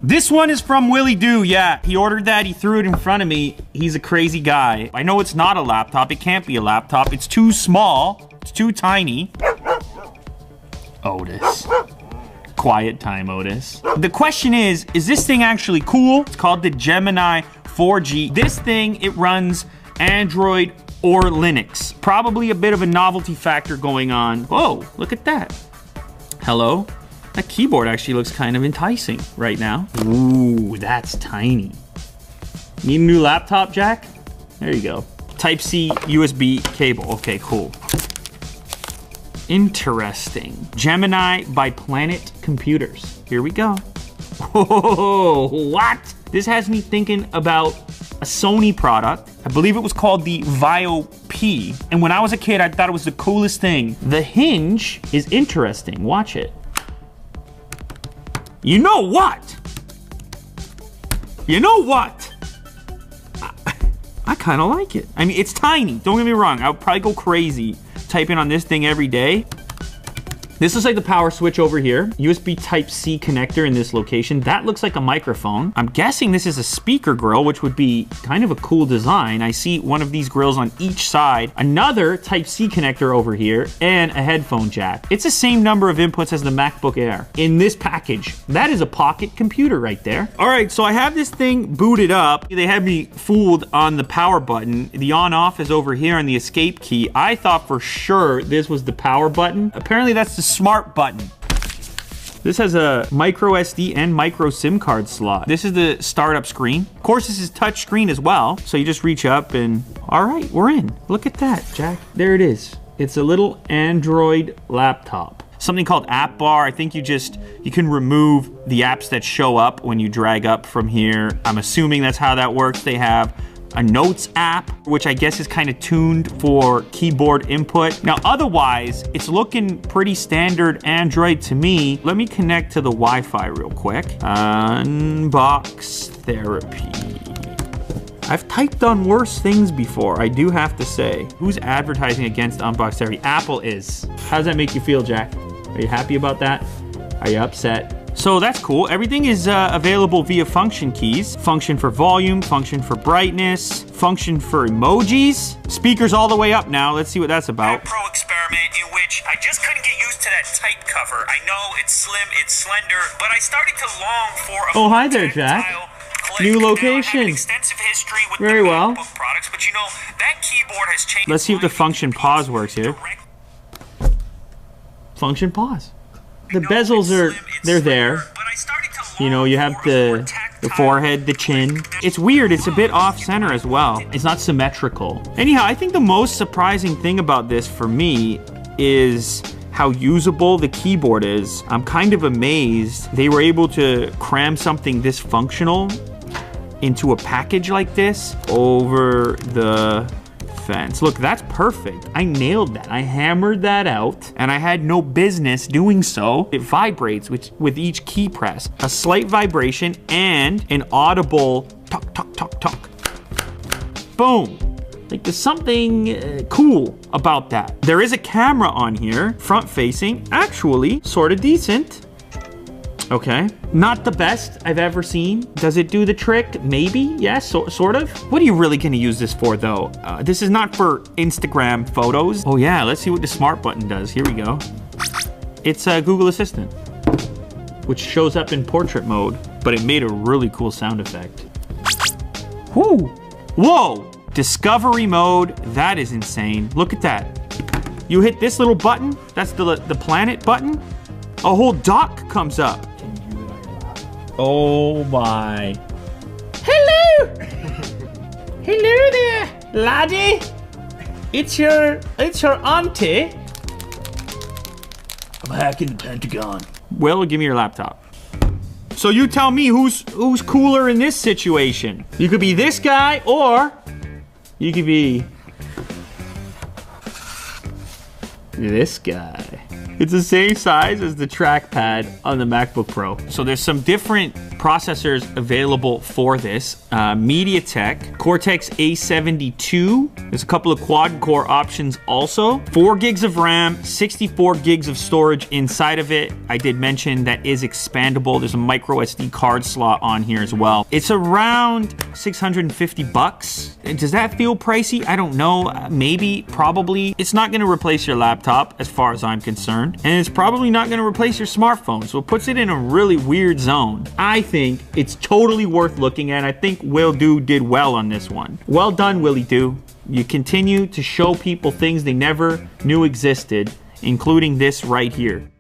This one is from Willie Doo. Yeah, he ordered that. He threw it in front of me. He's a crazy guy. I know it's not a laptop. It can't be a laptop. It's too small. It's too tiny. Otis. Quiet time, Otis. The question is this thing actually cool? It's called the Gemini 4G. This thing, it runs Android or Linux. Probably a bit of a novelty factor going on. Whoa, look at that. Hello? That keyboard actually looks kind of enticing right now. Ooh, that's tiny. Need a new laptop, Jack? There you go. Type-C USB cable. Okay, cool. Interesting. Gemini by Planet Computers. Here we go. Whoa, what? This has me thinking about a Sony product. I believe it was called the Vio P. And when I was a kid, I thought it was the coolest thing. The hinge is interesting. Watch it. You know what? You know what? I kind of like it. I mean, it's tiny. Don't get me wrong. I would probably go crazy typing on this thing every day. This looks like the power switch over here. USB Type-C connector in this location. That looks like a microphone. I'm guessing this is a speaker grill, which would be kind of a cool design. I see one of these grills on each side. Another Type-C connector over here, and a headphone jack. It's the same number of inputs as the MacBook Air in this package. That is a pocket computer right there. All right, so I have this thing booted up. They had me fooled on the power button. The on-off is over here on the escape key. I thought for sure this was the power button. Apparently that's the smart button. This has a micro SD and micro SIM card slot. This is the startup screen. Of course, this is touch screen as well. So you just reach up and, all right, we're in. Look at that, Jack. There it is. It's a little Android laptop. Something called App Bar. I think you can remove the apps that show up when you drag up from here. I'm assuming that's how that works. They have a Notes app, which I guess is kind of tuned for keyboard input. Now, otherwise, it's looking pretty standard Android to me. Let me connect to the Wi-Fi real quick. Unbox Therapy. I've typed on worse things before, I do have to say. Who's advertising against Unbox Therapy? Apple is. How does that make you feel, Jack? Are you happy about that? Are you upset? So that's cool. Everything is available via function keys. Function for volume, function for brightness, function for emojis. Speakers all the way up now. Let's see what that's about. Pro experiment in which I just couldn't get used to that type cover. I know it's slim, it's slender, but I started to long for a oh, hi there, Jack. New location. Very well. Products, but you know, that keyboard has changed. Let's see if the function pause works here. Function pause. The bezels they're there. You know, you have the forehead, the chin. It's weird, it's a bit off center as well. It's not symmetrical. Anyhow, I think the most surprising thing about this for me is how usable the keyboard is. I'm kind of amazed they were able to cram something this functional into a package like this over the fence. Look, that's perfect. I nailed that. I hammered that out, and I had no business doing so. It vibrates with each key press. A slight vibration and an audible tuck, tuck, tuck, tuck. Boom. Like, there's something cool about that. There is a camera on here, front facing, actually sort of decent. Okay, not the best I've ever seen. Does it do the trick? Maybe, yes, sort of. What are you really gonna use this for though? This is not for Instagram photos. Oh yeah, let's see what the smart button does. Here we go. It's a Google Assistant, which shows up in portrait mode, but it made a really cool sound effect. Whoo, whoa, discovery mode, that is insane. Look at that. You hit this little button, that's the planet button, a whole dock comes up. Oh my. Hello! Hello there, laddie. It's your auntie. I'm hacking the Pentagon. Will, give me your laptop. So you tell me who's cooler in this situation. You could be this guy, or you could be this guy. It's the same size as the trackpad on the MacBook Pro. So there's some different processors available for this. MediaTek Cortex A72. There's a couple of quad-core options also. 4 gigs of RAM, 64 gigs of storage inside of it. I did mention that is expandable. There's a micro SD card slot on here as well. It's around 650 bucks. Does that feel pricey? I don't know. Maybe, probably. It's not going to replace your laptop as far as I'm concerned. And it's probably not going to replace your smartphone. So it puts it in a really weird zone. I think it's totally worth looking at. I think Will Do did well on this one. Well done, Willie Do. You continue to show people things they never knew existed, including this right here.